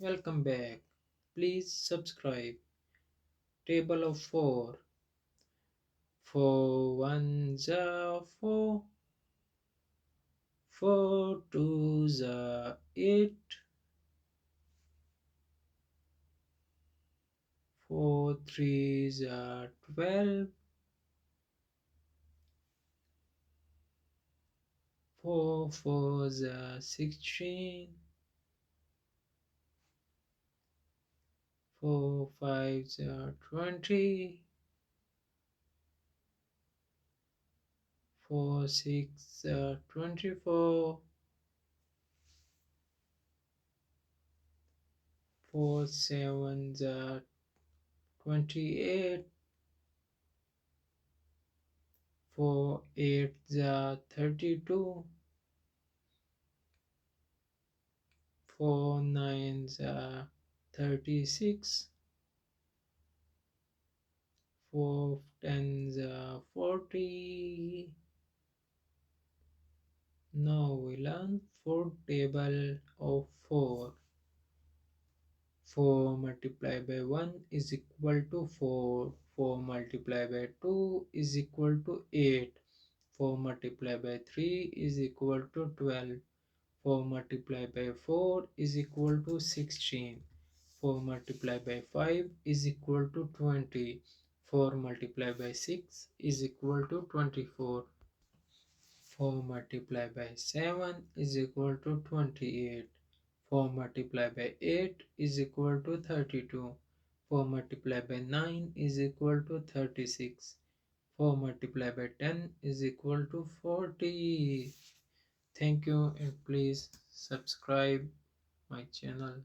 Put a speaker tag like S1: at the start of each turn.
S1: Welcome back. Please subscribe. Table of 4. 4 ones are 4. 4 twos are 8. 4 threes are 12. 4 fours are 16. 4 fives are 20. 4 six are 24. 4 sevens are 28. 4 eights are 32. 4 nines are 36. 4 tens are 40. Now we learn fourth table of 4. 4 multiplied by 1 is equal to 4. 4 multiplied by 2 is equal to 8. 4 multiplied by 3 is equal to 12. 4 multiplied by 4 is equal to 16. 4 multiplied by 5 is equal to 20. 4 multiplied by 6 is equal to 24. 4 multiplied by 7 is equal to 28. 4 multiplied by 8 is equal to 32. 4 multiplied by 9 is equal to 36. 4 multiplied by 10 is equal to 40. Thank you and please subscribe my channel.